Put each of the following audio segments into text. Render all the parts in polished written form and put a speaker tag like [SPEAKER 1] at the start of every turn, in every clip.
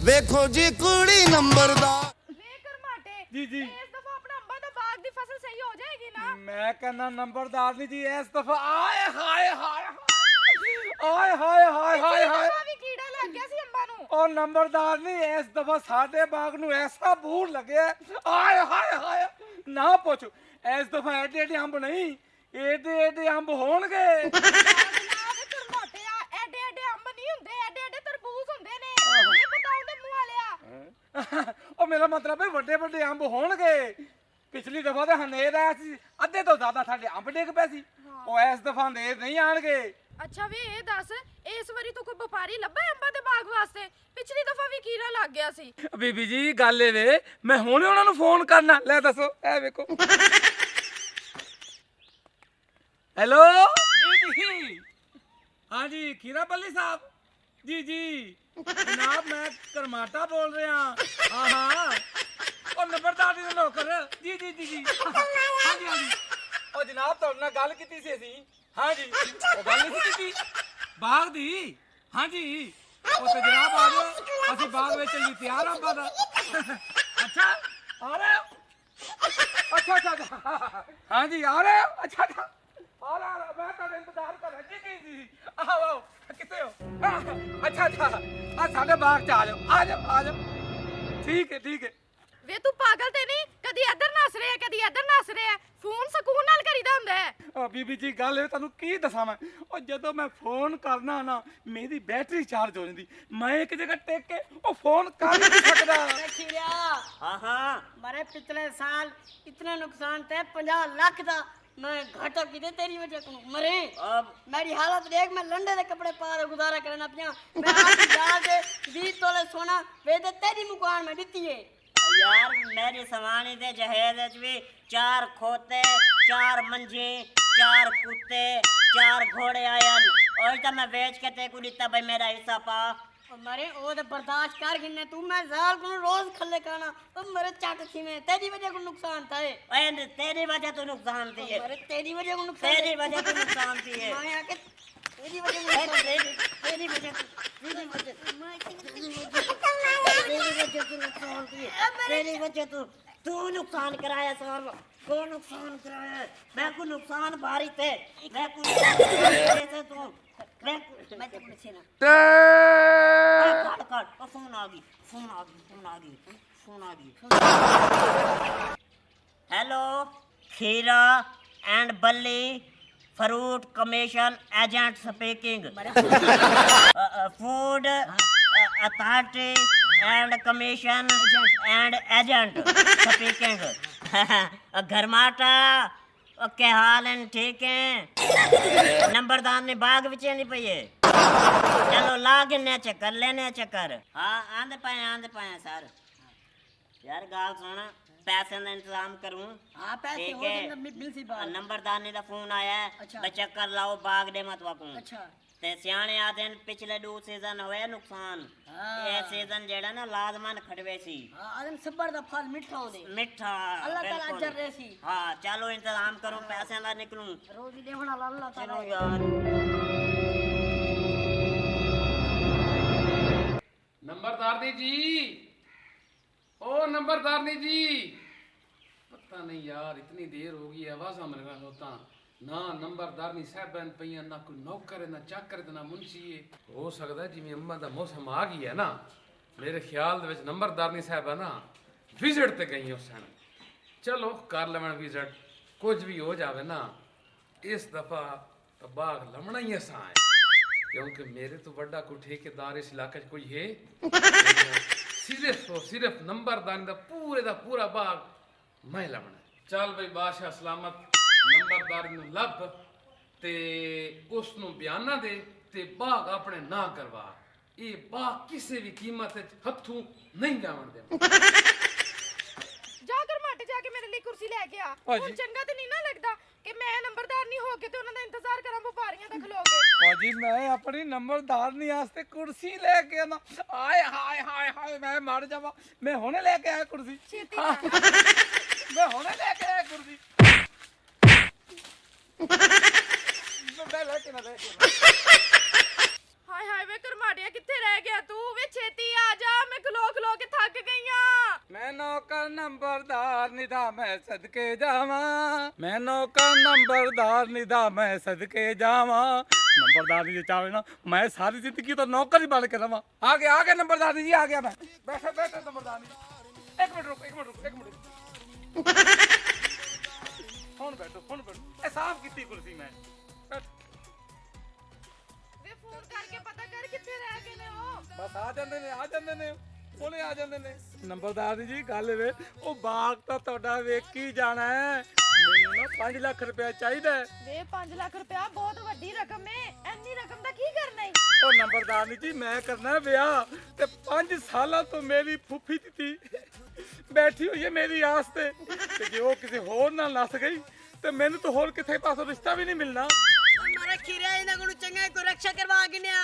[SPEAKER 1] ਵੇਖੋ ਜੀ ਕੁੜੀ ਨੰਬਰਦਾਰ
[SPEAKER 2] ਵੇ ਕਰਮਾਟੇ
[SPEAKER 3] जी जी
[SPEAKER 2] ਇਸ ਦਫਾ ਆਪਣਾ ਅੰਬਾਂ ਦਾ ਬਾਗ ਦੀ ਫਸਲ ਸਹੀ ਹੋ ਜਾਏਗੀ ना
[SPEAKER 3] मैं कहना नंबरदार नहीं जी इस दफा आए हाय हाय आए हाय हाय हाय हाय
[SPEAKER 2] ਦਫਾ ਵੀ ਕੀੜਾ ਲੱਗ ਗਿਆ ਸੀ ਅੰਬਾਂ ਨੂੰ
[SPEAKER 3] और नंबरदार नहीं इस दफा साडे बाग नु ऐसा बूर लगे आए हाय हाय ना पूछो इस दफा एडे एडे अंब नहीं एडे एडे अंब होणगे
[SPEAKER 2] ਵੇ ਕਰਮਾਟੇ ਐਡੇ ਐਡੇ ਅੰਬ ਨਹੀਂ ਹੁੰਦੇ ਐਡੇ ਐਡੇ ਤਰਬੂਜ ਹੁੰਦੇ ਨੇ ਇਹ ਬਤਾਉ ਦੇ ਮੂੰਹ ਵਾਲਿਆ
[SPEAKER 3] ਉਹ ਮੇਰਾ ਮਤਲਬ ਹੈ ਵੱਡੇ ਵੱਡੇ ਅੰਬ ਹੋਣਗੇ ਪਿਛਲੀ ਦਫਾ ਤਾਂ ਹਨੇਰ ਆਇਆ ਸੀ ਅੱਧੇ ਤੋਂ ਜ਼ਿਆਦਾ ਸਾਡੇ ਅੰਬ ਡਿੱਗ ਪਏ ਸੀ ਉਹ ਇਸ ਦਫਾ ਹਨੇਰ ਨਹੀਂ ਆਣਗੇ
[SPEAKER 2] ਅੱਛਾ ਵੇ ਇਹ ਦੱਸ ਇਸ ਵਾਰੀ ਤੂੰ ਕੋਈ ਵਪਾਰੀ ਲੱਭਾ ਹੈ ਅੰਬਾਂ ਦੇ ਬਾਗ ਵਾਸਤੇ ਪਿਛਲੀ ਦਫਾ ਵੀ ਕੀੜਾ ਲੱਗ ਗਿਆ ਸੀ
[SPEAKER 3] ਬੀਬੀ ਜੀ ਗੱਲ ਇਹ ਵੇ ਮੈਂ ਹੁਣੇ ਉਹਨਾਂ ਨੂੰ ਫੋਨ ਕਰਨਾ ਲੈ ਦੱਸੋ ਇਹ ਵੇਖੋ ਹੈਲੋ ਜੀ ਜੀ हाँ जी खीरा पल्ली साहब जी जी जनाब मैं करमाटा बोल रहा हाँ हाँ और नंबरदार जी नौकर जी जी जी जी हाँ जी हाँ जी और जनाब तो ना गल की सी असी हाँ जी वो गल नहीं सी की बाग दी हाँ जी वो तो जनाब आ जाओ असि बाग में चली तैयार अंबा दा अच्छा आ रहे हो अच्छा अच्छा हाँ जी आ रहे हो अच्छा अच्छा आ रहा मैं तो इंतजार कर रहा जी जी जी आओ आओ कितने हो अच्छा अच्छा आ साढ़े बाग च आ जाओ ठीक है
[SPEAKER 2] ਵੇ ਤੂੰ ਪਾਗਲ ਤੇ ਨਹੀਂ ਕਦੀ ਇੱਧਰ ਨੱਸ ਰਿਹਾ ਕਦੀ ਇੱਧਰ ਨੱਸ ਰਿਹਾ ਫੋਨ ਸਕੂਨ ਨਾਲ ਕਰੀਦਾ ਹੁੰਦਾ ਹੈ
[SPEAKER 3] ਉਹ ਬੀਬੀ ਜੀ ਗੱਲ ਇਹ ਤੁਹਾਨੂੰ ਕੀ ਦੱਸਾਂ ਮੈਂ ਉਹ ਜਦੋਂ ਮੈਂ ਫੋਨ ਕਰਨਾ ਨਾ ਮੇਰੀ ਬੈਟਰੀ ਚਾਰਜ ਹੋ ਜਾਂਦੀ ਮੈਂ ਇੱਕ ਜਗ੍ਹਾ ਟਿਕ ਕੇ ਉਹ ਫੋਨ ਕਰ ਨਹੀਂ ਸਕਦਾ
[SPEAKER 4] खीरा
[SPEAKER 5] हाँ हाँ
[SPEAKER 4] मारे पिछले साल इतना नुकसान थे 50 लाख का मैं घाटा किते तेरी वजह को मरे
[SPEAKER 5] अब
[SPEAKER 4] मेरी हालत देख मैं लंडे दे कपड़े पार गुजारा करना पिया मैं आपकी जा के 20 तोले सोना वे दे तेरी मुकान में दिती है
[SPEAKER 5] यार मेरी समानी दे जहेज च भी 4 खोते 4 मंझे 4 कुत्ते 4 घोड़े आयन और तो मैं बेच के ते को दिता भाई मेरा हिस्सा पा
[SPEAKER 4] और मरे ओ दे बर्दाश्त कर गिने तू मैं साल को रोज खल्ले खाना तो मेरे चट थी में तेरी वजह को नुकसान था
[SPEAKER 5] ओए तेरी वजह तो नुकसान थी है
[SPEAKER 4] मेरे तेरी वजह को नुकसान
[SPEAKER 5] तेरी वजह तो नुकसान थी है
[SPEAKER 4] मैं आके तेरी वजह को नुकसान
[SPEAKER 5] तेरी वजह
[SPEAKER 4] तेरी वजह
[SPEAKER 5] तेरी वजह तू नुकसान कराया सर को नुकसान कराया मैं को नुकसान भारी थे मैं को ऐसे तू मैं
[SPEAKER 4] मैं तो पूछे ना
[SPEAKER 5] काट काट फोन आ गई hello Kheera and Balli fruit commission agent speaking food authority and commission and agent speaking घरमाटा क्या हाल है ठीक है नंबरदार ने बाग विच नहीं पई है चलो ला गिने चक्कर लेने चक्कर हाँ आंदे पाए सर यार गाल सुन पैसे का इंतजाम करूं
[SPEAKER 4] हां पैसे
[SPEAKER 5] ठीक
[SPEAKER 4] हो
[SPEAKER 5] है।
[SPEAKER 4] जाएंगे मिलसी बात
[SPEAKER 5] नंबरदार ने दा फोन आया है
[SPEAKER 4] अच्छा।
[SPEAKER 5] भाई चक्कर लाओ बाग दे मत वाकू
[SPEAKER 4] अच्छा
[SPEAKER 5] ते सियाने आते हैं पिछले 2 सीजन होए नुकसान
[SPEAKER 4] हाँ।
[SPEAKER 5] ये सीजन जेड़ा ना लाजमान खड़वे सी
[SPEAKER 4] हां आदम सबर दा फल मिठा होदे
[SPEAKER 5] मिठा
[SPEAKER 4] अल्लाह ताला
[SPEAKER 5] बिल्कुल।
[SPEAKER 4] अजर देसी
[SPEAKER 5] हाँ चलो इंतजाम करो पैसे का निकलूं
[SPEAKER 4] रोजी देवना अल्लाह ताला
[SPEAKER 5] चलो यार
[SPEAKER 6] नंबरदारनी जी ओ नंबरदारनी जी पता नहीं यार इतनी देर हो गई आवाज़ मेरे होता ना नंबरदारनी साहबन पईयां ना कोई नौकर है ना चाकर है ना मुंशी है हो सकता है जिवें अंबा दा मौसम आ गया है ना मेरे ख्याल दे विच नंबरदारनी साहब है ना विजिट ते गई उस दिन चलो कर लवण विजिट कुछ भी हो जावे ना इस दफा तो बाग लमना ही असा है क्योंकि मेरे तो बड़ा कोई ठेकेदार इस इलाके च कोई है सिर्फ और सिर्फ नंबरदार दा पूरा बाग मैं लवना चल भाई बादशाह सलामत नंबरदार ਨੂੰ ਲੱਭ ਤੇ ਉਸ ਨੂੰ ਬਿਆਨਾ ਦੇ ਤੇ ਬਾਗ ਆਪਣੇ ਨਾ ਕਰਵਾ ਇਹ ਬਾਗ ਕਿਸੇ ਵੀ ਕੀਮਤ ਤੇ ਹੱਥੋਂ ਨਹੀਂ ਜਾਵਣ ਦੇਣਾ
[SPEAKER 2] ਜਾ ਕਰਮਾਟੇ ਜਾ ਕੇ ਮੇਰੇ ਲਈ ਕੁਰਸੀ ਲੈ ਕੇ ਆ
[SPEAKER 3] ਭਾਜੀ।
[SPEAKER 2] ਹੁਣ ਚੰਗਾ ਤੇ ਨਹੀਂ ਨਾ ਲੱਗਦਾ ਕਿ ਮੈਂ ਨੰਬਰਦਾਰ ਨਹੀਂ ਹੋ ਕੇ ਤੇ ਉਹਨਾਂ ਦਾ ਇੰਤਜ਼ਾਰ ਕਰਾਂ ਵਪਾਰੀਆਂ ਦਾ ਖਲੋ ਕੇ
[SPEAKER 3] ਭਾਜੀ ਮੈਂ ਆਪਣੀ ਨੰਬਰਦਾਰਨੀ ਵਾਸਤੇ ਕੁਰਸੀ ਲੈ ਕੇ ਆਣਾ ਆਏ ਹਾਏ ਹਾਏ ਹਾਏ ਮੈਂ ਮਰ ਜਾਵਾਂ ਮੈਂ ਹੁਣੇ ਲੈ ਕੇ ਆਇਆ ਕੁਰਸੀ
[SPEAKER 2] ਛੇਤੀ
[SPEAKER 3] ਹਾਂ। ਮੈਂ ਹੁਣੇ ਲੈ ਕੇ ਆਇਆ ਕੁਰਸੀ ਮੈਂ ਲੈ ਕੇ ਨਾ
[SPEAKER 2] ਹਾਏ ਹਾਏ ਵੇ ਕਰਮਾਟਿਆ ਕਿੱਥੇ ਰਹਿ ਗਿਆ ਤੂੰ ਵੇ ਛੇਤੀ ਆ ਜਾ ਮੈਂ ਖਲੋ
[SPEAKER 3] ਮੈਂ ਨੌਕਰ ਨੰਬਰਦਾਰ ਨਿਦਾ ਮੈਂ ਸਦਕੇ ਜਾਵਾਂ, ਮੈਂ ਨੌਕਰ ਨੰਬਰਦਾਰ ਨਿਦਾ ਮੈਂ ਸਦਕੇ ਜਾਵਾਂ। ਨੰਬਰਦਾਰੀ ਜੇ ਚਾਹੇ ਨਾ ਮੈਂ ਸਾਰੀ ਜ਼ਿੰਦਗੀ ਤਾਂ ਨੌਕਰ ਹੀ ਬਣ ਕੇ ਰਵਾਂ। ਆ ਗਿਆ ਨੰਬਰਦਾਰੀ ਜੀ, ਆ ਗਿਆ ਮੈਂ। ਬੈਠੇ ਨੰਬਰਦਾਰੀ। ਇੱਕ ਮਿੰਟ ਰੁਕ। ਹੁਣ ਬੈਠੋ। ਇਹ ਸਾਫ਼ ਕੀਤੀ ਕੁਰਸੀ ਮੈਂ। ਬੈਠ।
[SPEAKER 2] ਵੇ ਫੋਨ ਕਰਕੇ ਪਤਾ ਕਰ ਕਿੱਥੇ ਰਹਿ ਗਏ ਨੇ ਉਹ।
[SPEAKER 3] ਬਸ ਆ ਜਾਂਦੇ ਨੇ ਉਹਨੇ ਆ ਜਾਂਦੇ ਨੇ। ਨੰਬਰਦਾਰ ਜੀ ਗੱਲ ਵੇ ਉਹ ਬਾਗ ਤਾਂ ਤੁਹਾਡਾ ਵੇਖੀ ਜਾਣਾ ਹੈ। ਮੈਨੂੰ ਨਾ 5 ਲੱਖ ਰੁਪਇਆ ਚਾਹੀਦਾ ਹੈ।
[SPEAKER 2] ਵੇ 5 ਲੱਖ ਰੁਪਇਆ ਬਹੁਤ ਵੱਡੀ ਰਕਮ ਏ, ਇੰਨੀ ਰਕਮ ਦਾ ਕੀ ਕਰਨਾ ਈ?
[SPEAKER 3] ਉਹ ਨੰਬਰਦਾਰ ਜੀ ਮੈਂ ਕਰਨਾ ਵਿਆਹ ਤੇ 5 ਸਾਲਾਂ ਤੋਂ ਮੇਰੀ ਫੁੱਫੀ ਦਿੱਤੀ ਬੈਠੀ ਹੋਈ ਹੈ ਮੇਰੀ ਆਸ ਤੇ ਜੇ ਉਹ ਕਿਸੇ ਹੋਰ ਨਾਲ ਨਸ ਗਈ ਤੇ ਮੈਨੂੰ ਤਾਂ ਹੋਰ ਕਿਥੇ ਪਾਸੋਂ ਰਿਸ਼ਤਾ ਵੀ ਨਹੀਂ ਮਿਲਣਾ।
[SPEAKER 4] ਮਾਰੇ ਖੀਰੇ ਇਹਨਾਂ ਕੋਲ ਚੰਗਾ ਕੋਈ ਰੱਖਿਆ ਕਰਵਾ ਗਿਨਿਆ।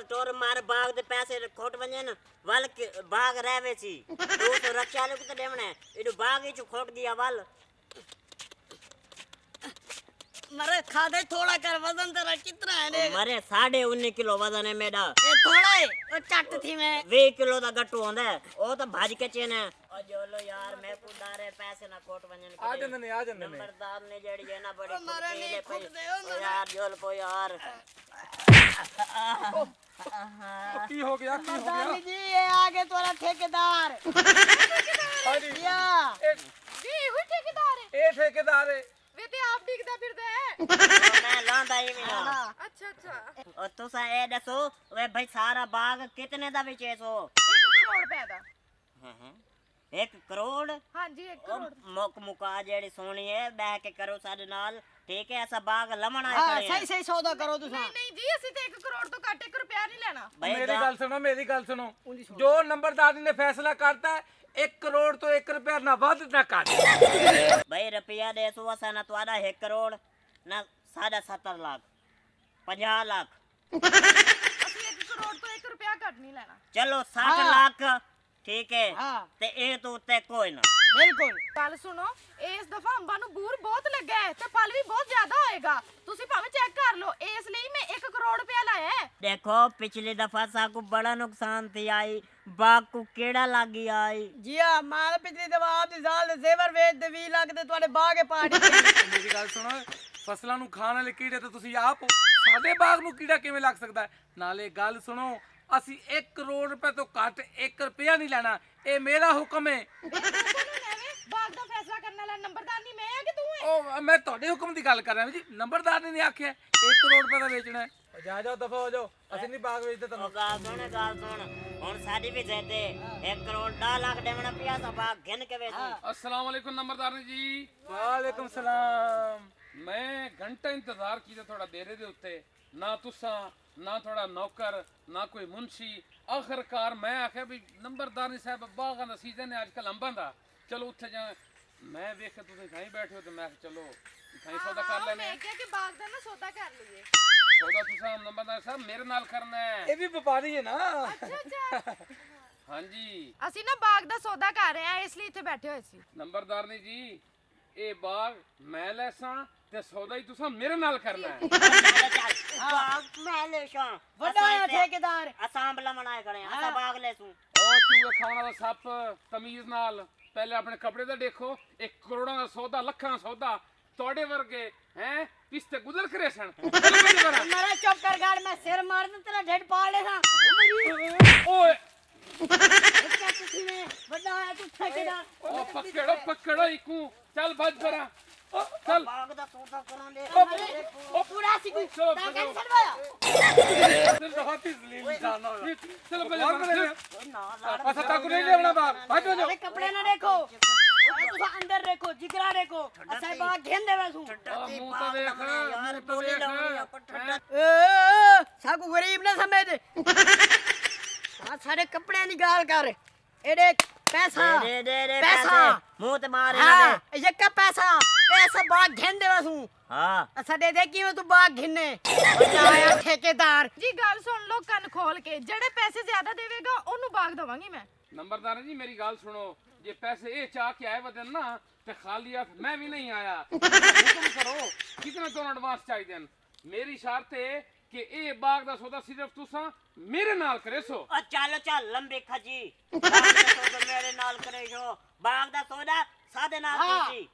[SPEAKER 5] टोर मार बाग दे पैसे खोट वंजन वल बाग रहवे सी तो रक्षा ले कुत देवने इडू बाग ही खोट गया वल
[SPEAKER 4] मारे खादे थोड़ा कर वजन तेरा कितना है देख।
[SPEAKER 5] मरे 19.5 किलो वजन है मेरा।
[SPEAKER 4] ये थोड़ा है ओ चट थी मैं
[SPEAKER 5] 20 किलो दा गट्टू होंदा है ओ तो भाज के चेन है। ओ जोलो यार मैं कुदारे पैसे ना खोट वंजन
[SPEAKER 3] आ जंदे ने
[SPEAKER 5] नंबरदार ने जेड़ी है ना बड़ी
[SPEAKER 4] ओ मारे
[SPEAKER 5] कुत्ती
[SPEAKER 4] नहीं
[SPEAKER 5] ले
[SPEAKER 4] खुद
[SPEAKER 5] पई।
[SPEAKER 4] दे ओ
[SPEAKER 5] ओ यार जोल को यार
[SPEAKER 3] ਕੀ ਹੋ ਗਿਆ
[SPEAKER 4] दादी जी ये आगे तोरा ठेकेदार
[SPEAKER 3] ਹਾਂਜੀ
[SPEAKER 4] या
[SPEAKER 2] ਵੇ ਇਹੋ ਠੇਕੇਦਾਰ ਏ।
[SPEAKER 3] ਇਹ ਠੇਕੇਦਾਰ ਹੈ।
[SPEAKER 2] ਵੇ ਤੇ ਆਪ ਡਿੱਗਦਾ ਫਿਰਦਾ ਹੈ।
[SPEAKER 5] मैं लांदा ही मेरा।
[SPEAKER 2] ਅੱਛਾ
[SPEAKER 5] और तुसा ए दसो वे भाई सारा बाग कितने दा बेचे सो?
[SPEAKER 2] 1 ਕਰੋੜ ਰੁਪਏ ਦਾ।
[SPEAKER 5] 1 करोड़?
[SPEAKER 2] ਹਾਂਜੀ 1
[SPEAKER 5] ओ
[SPEAKER 2] ਕਰੋੜ।
[SPEAKER 5] मुक मुका जेड़ी सोनी है बह के करो साडे नाल ठीक है। ऐसा बाग लमना
[SPEAKER 4] हां
[SPEAKER 5] खड़े हैं।
[SPEAKER 4] सही सौदा करो तुसा।
[SPEAKER 2] ਨਹੀਂ ਜੀ ਅਸੀਂ ਤੇ 1 ਕਰੋੜ ਤੋਂ ਘੱਟ 1 ਰੁਪਿਆ ਨਹੀਂ ਲੈਣਾ।
[SPEAKER 5] भाई
[SPEAKER 3] ਮੇਰੀ ਗੱਲ ਸੁਣੋ ਜੋ नंबरदार ने फैसला करता है 1 करोड़ तो 1 रुपया ना वध ना घट।
[SPEAKER 5] भाई रुपया दे सो असा ना तुआडा 1 करोड़ ना 70.5 लाख 50 लाख
[SPEAKER 2] ਅਸੀਂ 1 ਕਰੋੜ ਤੋਂ 1 ਰੁਪਿਆ ਘੱਟ ਨਹੀਂ ਲੈਣਾ।
[SPEAKER 5] चलो 60
[SPEAKER 4] हाँ।
[SPEAKER 5] लाख ठीक है।
[SPEAKER 4] हाँ।
[SPEAKER 5] ते ए तो उत्ते कोई ना।
[SPEAKER 4] बिल्कुल
[SPEAKER 2] ਗੱਲ ਸੁਣੋ ਇਸ ਦਫਾ ਅੰਬਾਂ ਨੂੰ ਬੂਰ ਬਹੁਤ ਲੱਗਾ ਹੈ ਤੇ ਫਲ ਵੀ ਬਹੁਤ ਜ਼ਿਆਦਾ ਹੋਏਗਾ। ਤੁਸੀਂ ਭਾਵੇਂ ਚੈੱਕ ਕਰ ਲਓ। ਇਸ ਲਈ ਮੈਂ 1 ਕਰੋੜ ਰੁਪਿਆ ਲਾਇਆ ਹੈ।
[SPEAKER 5] देखो पिछली दफा साकू बड़ा नुकसान थी आई बाग को केड़ा लागी आई।
[SPEAKER 4] जी हां मार पिछली दवा आप दी साल दे जेवर ਵੇਚ ਦੇ 20 ਲੱਖ ਦੇ ਤੁਹਾਡੇ ਬਾਗ ਪਾੜੀ
[SPEAKER 3] ਮੇਰੀ ਗੱਲ ਸੁਣੋ ਫਸਲਾਂ ਨੂੰ ਖਾਣ ਵਾਲੇ ਕੀੜੇ ਤਾਂ ਤੁਸੀਂ ਆਪ ਹੋ। ਸਾਡੇ ਬਾਗ ਨੂੰ ਕੀੜਾ ਕਿਵੇਂ ਲੱਗ ਸਕਦਾ ਹੈ? ਨਾਲੇ ਗੱਲ ਸੁਣੋ ਅਸੀਂ 1 ਕਰੋੜ ਰੁਪਏ ਤੋਂ ਘੱਟ 1 ਰੁਪਿਆ ਨਹੀਂ ਲੈਣਾ। ਇਹ ਮੇਰਾ ਹੁਕਮ ਹੈ।
[SPEAKER 2] ਬਾਗ ਦਾ ਫੈਸਲਾ ਕਰਨ ਵਾਲਾ ਨੰਬਰਦਾਰ ਨਹੀਂ ਮੈਂ ਆ ਕਿ ਤੂੰ ਹੈ?
[SPEAKER 3] ਉਹ ਮੈਂ ਤੁਹਾਡੇ ਹੁਕਮ ਦੀ ਗੱਲ ਕਰ ਰਿਹਾ ਜੀ। ਨੰਬਰਦਾਰ ਨੇ ਨਹੀਂ ਆਖਿਆ 1 ਕਰੋੜ ਰੁਪਏ ਦਾ ਵੇਚਣਾ ਹੈ। ਜਾ ਦਫਾ ਹੋ ਜਾਓ ਅਸੀਂ ਨਹੀਂ ਬਾਗ ਵੇਚਦੇ
[SPEAKER 5] ओ गाल सुन हुन साडी भी देते 1 करोड़ 10 लाख देवना पिया सा बाग घिन के बेच।
[SPEAKER 6] अस्सलाम वालेकुम नंबरदार जी।
[SPEAKER 3] ਵਾਲੇਕੁਮ ਸਲਾਮ।
[SPEAKER 6] ਮੈਂ ਘੰਟਾ ਇੰਤਜ਼ਾਰ ਕੀਤਾ ਤੁਹਾਡਾ ਡੇਰੇ ਦੇ ਉੱਤੇ ਨਾ ਤੁਸਾਂ ਨਾ ਤੁਹਾਡਾ ਨੌਕਰ ਨਾ ਕੋਈ ਮੁਨਸ਼ੀ। ਆਖਰਕਾਰ ਮੈਂ ਆਖਿਆ ਵੀ ਨੰਬਰਦਾਰ ਸਾਹਿਬ ਬਾਗਾਂ ਦਾ ਸੀਜ਼ਨ ਹੈ ਅੱਜ ਕੱਲ ਅੰਬਾਂ ਦਾ ਚਲੋ ਉੱਥੇ ਜਾ। ਮੈਂ ਵੇਖਿਆ ਤੁਸੀਂ ਖਾਈ ਬੈਠੇ ਹੋ ਤੇ ਮੈਂ ਕਿਹਾ ਚਲੋ ਖਾਈ ਸੌਦਾ ਕਰ ਲੈਨੇ
[SPEAKER 2] ਮੈਂ ਕਿਹਾ ਕਿ ਬਾਗ ਦਾ ਨਾ ਸੌਦਾ ਕਰ ਲਈਏ।
[SPEAKER 6] ਸੌਦਾ ਤੁਸੀਂ ਨੰਬਰਦਾਰ ਸਾਹਿਬ ਮੇਰੇ ਨਾਲ ਕਰਨਾ ਹੈ।
[SPEAKER 3] ਇਹ ਵੀ ਵਪਾਰੀ ਹੈ ਨਾ।
[SPEAKER 2] ਅੱਛਾ
[SPEAKER 6] ਹਾਂਜੀ
[SPEAKER 2] ਅਸੀਂ ਨਾ ਬਾਗ ਦਾ ਸੌਦਾ ਕਰ ਰਹੇ ਆ ਇਸ ਲਈ ਇੱਥੇ ਬੈਠੇ ਹੋਏ ਸੀ।
[SPEAKER 6] ਨੰਬਰਦਾਰ ਨੇ ਜੀ ਇਹ ਬਾਗ ਮੈਂ ਲੈਸਾਂ ਤੇ ਸੌਦਾ ਹੀ ਤੁਸੀਂ ਮੇਰੇ ਨਾਲ ਕਰਨਾ ਹੈ।
[SPEAKER 5] बाग मैं ले शा
[SPEAKER 4] ਵੱਡਾ ਹੈ ਠੇਕੇਦਾਰ
[SPEAKER 5] असाम लमनाए खड़े हैं असा बाग ले सू।
[SPEAKER 6] ਉਹ ਚੂਹੇ ਖਾਣ ਵਾਲਾ ਸੱਪ ਤਮੀਜ਼ ਨਾਲ ਪਹਿਲੇ ਆਪਣੇ ਕੱਪੜੇ ਦਾ ਦੇਖੋ। 1 ਕਰੋੜਾਂ ਦਾ ਸੌਦਾ ਲੱਖਾਂ ਦਾ ਸੌਦਾ ਤੁਹਾਡੇ ਵਰਗੇ ਹੈ ਪਿਸਤੇ ਗੁਜ਼ਰ ਕਰੇ ਸਨ।
[SPEAKER 4] ਮਾਰਾ ਚੁੱਪ ਕਰ ਗਾੜ ਮੈਂ ਸਿਰ ਮਾਰ ਦੂੰ ਤੇਰਾ ਢਿੱਡ ਪਾੜ ਲੇਗਾ।
[SPEAKER 6] ਓਏ
[SPEAKER 4] ਇੱਥੇ ਤੁਸੀਂ ਨੇ ਵੱਡਾ ਹੈ ਤੂੰ ਠੇਕੇਦਾਰ
[SPEAKER 6] ਉਹ ਪਕੜੋ ਇਕੂ ਚੱਲ ਭੱਜ ਪਰਾਂ ਚੱਲ
[SPEAKER 5] बाग दा सौदा करा ले।
[SPEAKER 4] ਉਹ ਪੂਰਾ ਸੀ ਕੋਈ
[SPEAKER 6] ਚਲੋ,
[SPEAKER 4] ਤਾਂ
[SPEAKER 6] ਚਲੋ।
[SPEAKER 4] ਕੈਂਸਲ ਹੋਇਆ।
[SPEAKER 3] ਦਿਲ ਦਾ ਹੱਥ ਜ਼ਲੀਲ ਇਨਸਾਨ ਨਾ ਹੋਇਆ।
[SPEAKER 6] ਚਲੋ ਭੱਜ
[SPEAKER 3] ਬਾਗ
[SPEAKER 6] ਪਰਾਂ
[SPEAKER 3] ਬਣੇ ਅਸਾਂ ਤੱਕ ਨਹੀਂ ਲੈਣਾ ਬਾਗ ਭੱਜ ਹੋ
[SPEAKER 4] अरे कपड़े ना देखो तुसा अंदर देखो जिगरा देखो असा बाग घेन देवे सू
[SPEAKER 6] ਮੂੰਹ ਤਾਂ ਵੇਖ ਮੂੰਹ ਤਾਂ ਵੇਖ
[SPEAKER 4] ए साकू गरीब ना समझ हां सारे कपड़े नी गाल कर एडे पैसा
[SPEAKER 5] दे दे दे
[SPEAKER 4] पैसा।
[SPEAKER 5] पैसे मुंह ते मार इना
[SPEAKER 4] हां
[SPEAKER 5] दे।
[SPEAKER 4] ये का पैसा ऐसा बाग घेन देवे सू
[SPEAKER 5] हां
[SPEAKER 4] असा दे दे किवें तू बाग घिने बड़ा आया ठेकेदार
[SPEAKER 2] ਜੀ ਗੱਲ ਸੁਣ ਲਓ ਕੰਨ ਖੋਲ ਕੇ। ਜਿਹੜੇ ਪੈਸੇ ਜ਼ਿਆਦਾ ਦੇਵੇਗਾ ਉਹਨੂੰ ਬਾਗ ਦਵਾਂਗੀ ਮੈਂ।
[SPEAKER 6] ਨੰਬਰਦਾਰ ਜੀ ਮੇਰੀ ਗੱਲ ਸੁਣੋ ਜੇ ਪੈਸੇ ਇਹ ਚਾਹ ਕੇ ਆਏ ਵਦਨ ਨਾ ਤੇ ਖਾਲੀ ਹੱਥ ਮੈਂ ਵੀ ਨਹੀਂ ਆਇਆ। ਹੁਕਮ ਕਰੋ ਕਿਤਨਾ ਤੁਹਾਨੂੰ ਐਡਵਾਂਸ ਚਾਹੀਦੇ ਹਨ। ਮੇਰੀ ਸ਼ਰਤ ਹੈ ਕਿ ਇਹ ਬਾਗ ਦਾ ਸੌਦਾ ਸਿਰਫ ਤੁਸੀਂ ਮੇਰੇ ਨਾਲ ਕਰੇ ਸੋ
[SPEAKER 5] और चलो चल लंबी खजी बाग दा सौदा मेरे नाल करे जो बाग दा सौदा सादे नाल
[SPEAKER 4] हाँ।
[SPEAKER 5] कीती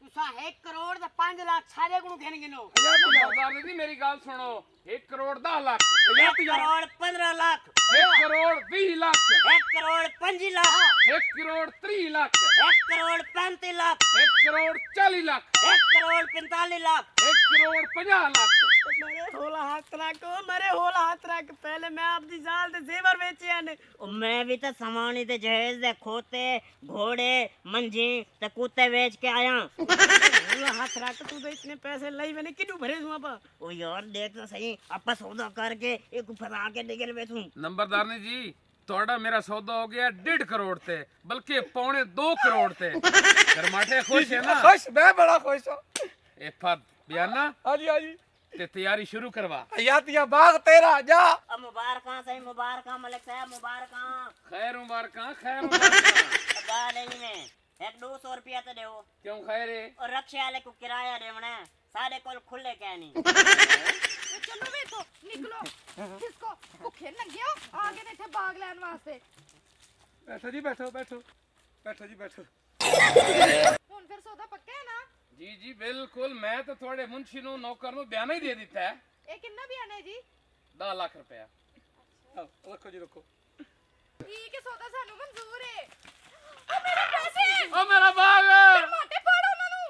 [SPEAKER 4] तुसा 1 करोड़ ते 5 लाख सारे को गिन गिनो
[SPEAKER 6] ਨੰਬਰਦਾਰ ਜੀ ਮੇਰੀ ਗੱਲ ਸੁਣੋ 1 ਕਰੋੜ 10 ਲੱਖ
[SPEAKER 5] 1 करोड़ 15 लाख
[SPEAKER 6] 1 ਕਰੋੜ 20 ਲੱਖ
[SPEAKER 5] 1 करोड़ 25 लाख
[SPEAKER 6] 1 ਕਰੋੜ 30 ਲੱਖ
[SPEAKER 5] 1 करोड़ 35 लाख
[SPEAKER 6] 1 ਕਰੋੜ 40 ਲੱਖ
[SPEAKER 5] 1 करोड़ 45 लाख
[SPEAKER 6] 1 ਕਰੋੜ 50 ਲੱਖ
[SPEAKER 4] मेरे होला हाथ रख मेरे होला हाथ रख पहले मैं आपकी जाल ते जेवर बेचे ने
[SPEAKER 5] ओ मैं भी तो सामानी ते जहेज दे खोते घोड़े मंजी ते कुत्ते बेच के आया
[SPEAKER 4] होला हाथ रख तू तो इतने पैसे लई मैंने किदू भरे सुआ पा
[SPEAKER 5] ओ यार देख तो सही आपा सौदा करके एक फरा के निकल बैठूं
[SPEAKER 6] ਨੰਬਰਦਾਰ ਨੇ ਜੀ ਤੁਹਾਡਾ ਮੇਰਾ ਸੌਦਾ ਹੋ ਗਿਆ 1.5 ਕਰੋੜ ਤੇ ਬਲਕਿ ਪੌਣੇ 2 ਕਰੋੜ ਤੇ ਕਰਮਾਟੇ ਖੁਸ਼ ਹੈ ਨਾ
[SPEAKER 3] खुश मैं बड़ा खुश हूँ
[SPEAKER 6] ਇਹ ਫਦ ਬਿਆਨਾ
[SPEAKER 3] हाँ जी हाँ जी
[SPEAKER 6] ਤੇ ਤਿਆਰੀ ਸ਼ੁਰੂ ਕਰਵਾ
[SPEAKER 3] हयातिया बाग तेरा जा
[SPEAKER 5] अब मुबारक सही मुबारक मलिक साहब मुबारक
[SPEAKER 6] ਖੈਰ ਮੁਬਾਰਕਾਂ ਖੈਰ ਮੁਬਾਰਕਾਂ
[SPEAKER 5] गाल ही में एक 200 रुपया तो देओ
[SPEAKER 6] ਕਿਉਂ ਖੈਰ ਹੈ
[SPEAKER 5] और रक्षे वाले को किराया देवना सारे कोल खुले क्या नहीं
[SPEAKER 2] ਚਲੋ ਵੇ ਤੋਂ ਨਿਕਲੋ ਕਿਸਕੋ ਭੁੱਖੇ ਲੱਗਿਓ ਆ ਗਏ ਨੇ ਇੱਥੇ ਬਾਗ ਲੈਣ ਵਾਸਤੇ
[SPEAKER 3] बैठो जी बैठो बैठो बैठो जी बैठो
[SPEAKER 2] ਹੁਣ ਫਿਰ ਸੌਦਾ ਪੱਕਾ ਹੈ ਨਾ
[SPEAKER 6] ਜੀ ਜੀ ਬਿਲਕੁਲ ਮੈਂ ਤਾਂ ਤੁਹਾਡੇ ਮੁੰਸ਼ੀ ਨੂੰ ਨੌਕਰ ਨੂੰ ਬਿਆਨਾ ਹੀ ਦੇ ਦਿੱਤਾ ਹੈ
[SPEAKER 2] ਇਹ ਕਿੰਨਾ ਬਿਆਨ ਹੈ ਜੀ
[SPEAKER 6] 10 ਲੱਖ ਰੁਪਇਆ
[SPEAKER 3] आओ, रखो जी रखो
[SPEAKER 2] ਠੀਕ ਹੈ ਸੌਦਾ ਸਾਨੂੰ ਮਨਜ਼ੂਰ ਹੈ ਉਹ ਮੇਰੇ ਪੈਸੇ
[SPEAKER 6] ਓ ਮੇਰਾ ਬਾਗ
[SPEAKER 2] ਮੋਟੇ ਫੜ ਉਹਨਾਂ ਨੂੰ